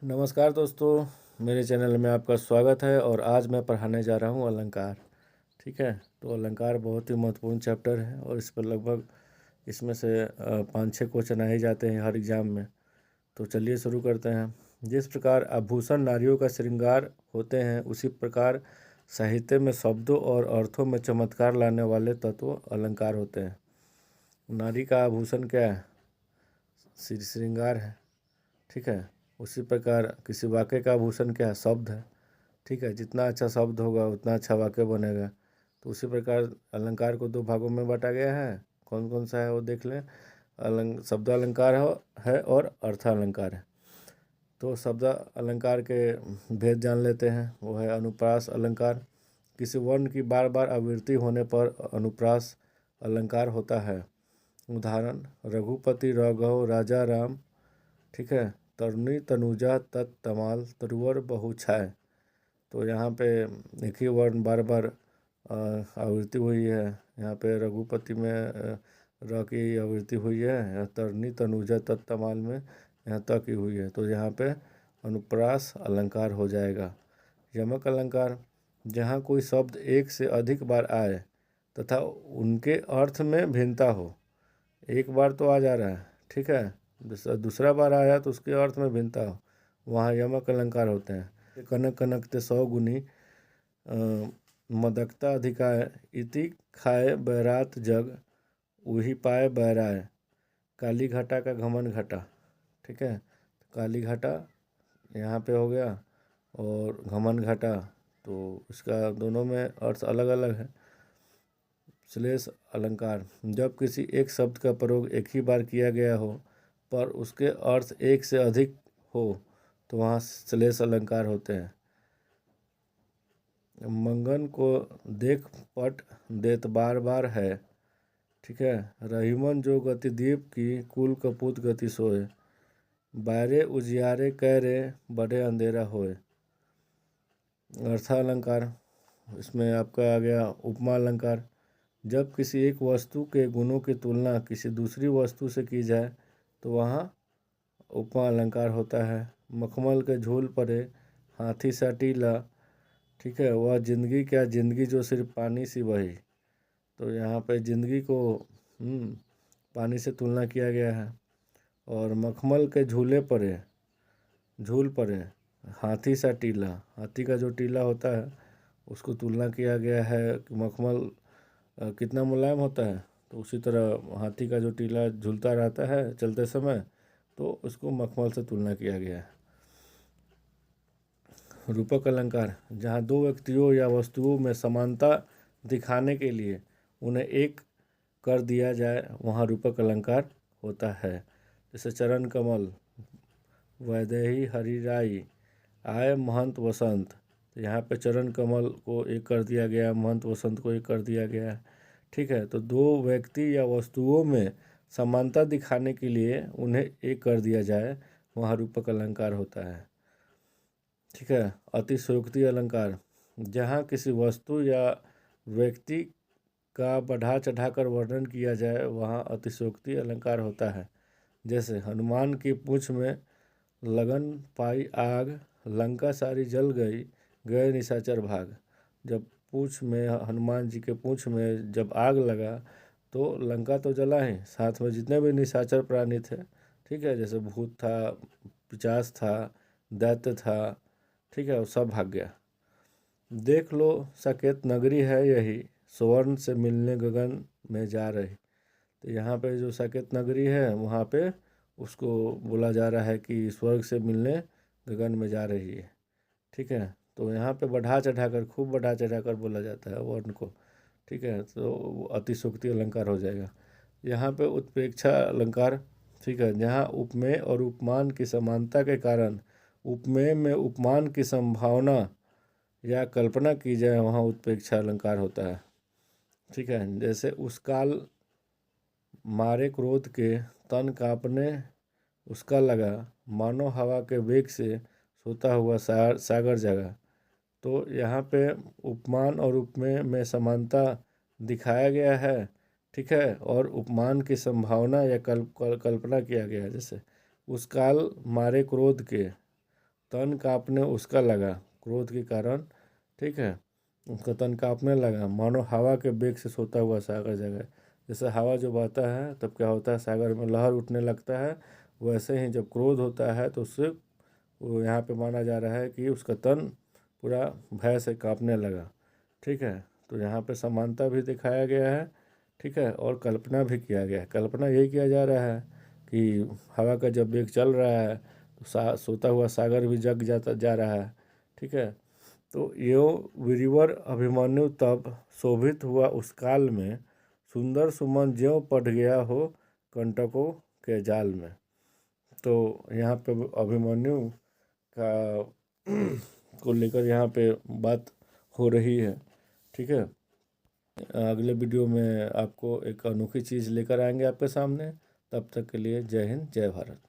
नमस्कार दोस्तों, मेरे चैनल में आपका स्वागत है। और आज मैं पढ़ाने जा रहा हूँ अलंकार। ठीक है, तो अलंकार बहुत ही महत्वपूर्ण चैप्टर है और इस पर लगभग इसमें से 5-6 क्वेश्चन आ ही जाते हैं हर एग्ज़ाम में। तो चलिए शुरू करते हैं। जिस प्रकार आभूषण नारियों का श्रृंगार होते हैं, उसी प्रकार साहित्य में शब्दों और अर्थों में चमत्कार लाने वाले तत्व अलंकार होते हैं। नारी का आभूषण क्या है? श्रृंगार है। ठीक है, उसी प्रकार किसी वाक्य का आभूषण क्या है? शब्द है। ठीक है, जितना अच्छा शब्द होगा उतना अच्छा वाक्य बनेगा। तो उसी प्रकार अलंकार को 2 भागों में बांटा गया है। कौन कौन सा है वो देख लें। शब्द अलंकार है और अर्थ अलंकार है। तो शब्द अलंकार के भेद जान लेते हैं। वो है अनुप्रास अलंकार। किसी वर्ण की बार बार आवृत्ति होने पर अनुप्रास अलंकार होता है। उदाहरण: रघुपति राघव राजा राम। ठीक है, तरुणी तनुजा तत्तमाल तरुवर बहुछाय। तो यहाँ पे एक ही वर्ण बार बार आवृत्ति हुई है। यहाँ पे रघुपति में र की आवृत्ति हुई है। यहाँ तरुणी तनुजा तत्तमाल में यहाँ तक की हुई है। तो यहाँ पे अनुप्रास अलंकार हो जाएगा। यमक अलंकार: जहाँ कोई शब्द एक से अधिक बार आए तथा उनके अर्थ में भिन्नता हो। एक बार तो आ जा रहा है, ठीक है, दूसरा बार आया तो उसके अर्थ में भिन्नता हो, वहाँ यमक अलंकार होते हैं। कनक कनकते 100 गुनी मदकता अधिकाय इति खाए बैरात जग उही पाए बैराय। काली घटा का घमन घटा। ठीक है, काली घटा यहाँ पे हो गया और घमन घटा, तो इसका दोनों में अर्थ अलग अलग है। श्लेष अलंकार: जब किसी एक शब्द का प्रयोग एक ही बार किया गया हो पर उसके अर्थ एक से अधिक हो तो वहाँ श्लेष अलंकार होते हैं। मंगन को देख पट देत बार बार है। ठीक है, रहीमन जो गति दीप की कुल कपूत गति सोए। बायरे उजियारे कैरे बड़े अंधेरा होए। अर्थालंकार: इसमें आपका आ गया उपमा अलंकार। जब किसी एक वस्तु के गुणों की तुलना किसी दूसरी वस्तु से की जाए तो वहाँ उपमा अलंकार होता है। मखमल के झूल परे हाथी सा टीला। ठीक है, वह जिंदगी क्या जिंदगी जो सिर्फ पानी सी बही। तो यहाँ पे जिंदगी को पानी से तुलना किया गया है। और मखमल के झूल परे हाथी सा टीला, हाथी का जो टीला होता है उसको तुलना किया गया है कि मखमल कितना मुलायम होता है। तो उसी तरह हाथी का जो टीला झूलता रहता है चलते समय, तो उसको मखमल से तुलना किया गया है। रूपक अलंकार: जहाँ दो व्यक्तियों या वस्तुओं में समानता दिखाने के लिए उन्हें एक कर दिया जाए वहाँ रूपक अलंकार होता है। जैसे चरण कमल वैदेही हरिराई आए महंत वसंत। तो यहाँ पे चरण कमल को एक कर दिया गया, महंत वसंत को एक कर दिया गया। ठीक है, तो दो व्यक्ति या वस्तुओं में समानता दिखाने के लिए उन्हें एक कर दिया जाए वहाँ रूपक अलंकार होता है। ठीक है, अतिशयोक्ति अलंकार: जहाँ किसी वस्तु या व्यक्ति का बढ़ा चढ़ाकर वर्णन किया जाए वहाँ अतिशयोक्ति अलंकार होता है। जैसे हनुमान की पूँछ में लगन पाई आग, लंका सारी जल गई, गए निशाचर भाग। जब पूँछ में हनुमान जी के पूँछ में जब आग लगा तो लंका तो जला ही, साथ में जितने भी निशाचर प्राणी थे, ठीक है, जैसे भूत था, पिशाच था, दैत्य था, ठीक है, वो सब भाग गया। देख लो साकेत नगरी है यही, स्वर्ण से मिलने गगन में जा रही। तो यहाँ पे जो साकेत नगरी है वहाँ पे उसको बोला जा रहा है कि स्वर्ग से मिलने गगन में जा रही है। ठीक है, तो यहाँ पे बढ़ा चढ़ाकर, खूब बढ़ा चढ़ाकर बोला जाता है वर्ण को। ठीक है, तो अतिशयोक्ति अलंकार हो जाएगा। यहाँ पे उत्प्रेक्षा अलंकार। ठीक है, जहाँ उपमेय और उपमान की समानता के कारण उपमेय में उपमान की संभावना या कल्पना की जाए वहाँ उत्प्रेक्षा अलंकार होता है। ठीक है, जैसे उस काल मारे क्रोध के तन कांपने उसका लगा, मानो हवा के वेग से सोता हुआ सागर जगा। तो यहाँ पे उपमान और उपमेय में समानता दिखाया गया है। ठीक है, और उपमान की संभावना या कल्पना किया गया है। जैसे उस काल मारे क्रोध के, तन काँपने उसका लगा क्रोध के कारण, ठीक है। उसका तन काँपने लगा, मानो हवा के बेग से सोता हुआ सागर जगह। जैसे हवा जो बहता है तब क्या होता है, सागर में लहर उठने लगता है, वैसे ही जब क्रोध होता है तो उससे वो यहाँ पे माना जा रहा है कि उसका तन पूरा भय से काँपने लगा, ठीक है। तो यहाँ पे समानता भी दिखाया गया है, ठीक है, और कल्पना भी किया गया है। कल्पना यही किया जा रहा है कि हवा का जब वेग चल रहा है तो सोता हुआ सागर भी जग जाता जा रहा है, ठीक है। तो यो वीरवर अभिमन्यु तब शोभित हुआ उस काल में, सुंदर सुमन ज्यों पट गया हो कंटकों के जाल में। तो यहाँ पे अभिमन्यु का को लेकर यहाँ पे बात हो रही है, ठीक है। अगले वीडियो में आपको एक अनोखी चीज़ लेकर आएंगे आपके सामने। तब तक के लिए जय हिंद, जय भारत।